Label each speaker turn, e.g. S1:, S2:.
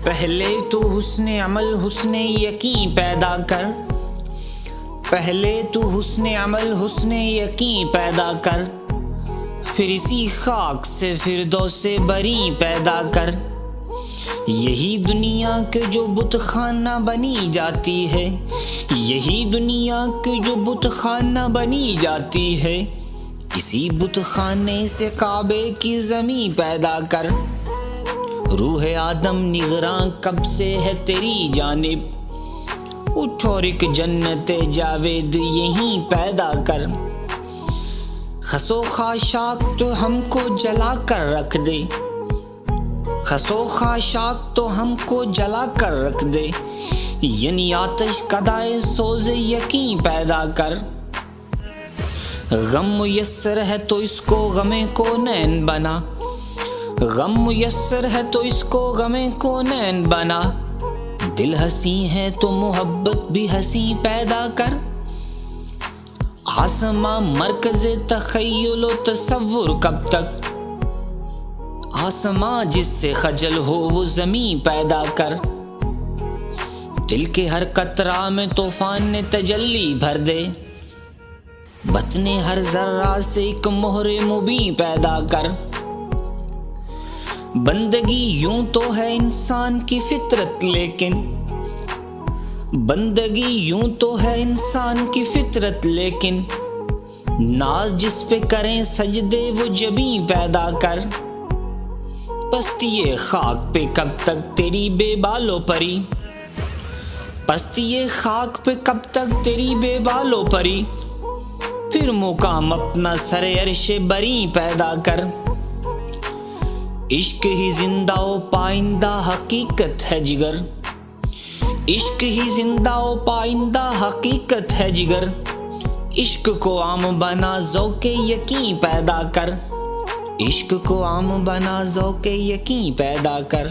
S1: پہلے تو حسن عمل حسن یقین پیدا کر، پہلے تو حسن عمل حسن یقین پیدا کر، پھر اسی خاک سے فردوس بری پیدا کر۔ یہی دنیا کے جو بت خانہ بنی جاتی ہے، یہی دنیا کے جو بت خانہ بنی جاتی ہے، اسی بت خانے سے کعبے کی زمین پیدا کر۔ روح آدم نگراں کب سے ہے تیری جانب، اٹھ اور ایک جنت جاوید یہیں پیدا کر۔ خس و خاشاک تو ہم کو جلا کر رکھ دے، خس و خاشاک تو ہم کو جلا کر رکھ دے، یعنی آتش کدائے سوز یقین پیدا کر۔ غم میسر ہے تو اس کو غم کونین بنا، غم میسر ہے تو اس کو غم کونین بنا، دل ہنسی ہے تو محبت بھی ہنسی پیدا کر۔ آسماں مرکز تخیل و تصور کب تک، آسماں جس سے خجل ہو وہ زمین پیدا کر۔ دل کے ہر قطرہ میں طوفان نے تجلی بھر دے، بطن ہر ذرہ سے ایک مہر مبین پیدا کر۔ بندگی یوں تو ہے انسان کی فطرت لیکن، بندگی یوں تو ہے انسان کی فطرت لیکن، ناز جس پہ کریں سجدے وہ جبیں پیدا کر۔ پستی خاک پہ کب تک تیری بے بالو پری، پستی خاک پہ کب تک تیری بے بالو پری، پھر مقام اپنا سر عرش بری پیدا کر۔ عشق ہی زندہ و پائندہ حقیقت ہے جگر، عشق ہی زندہ و پائندہ حقیقت ہے جگر، عشق کو عام بنا ذوق یقین پیدا کر، عشق کو عام بنا ذوق یقین پیدا کر۔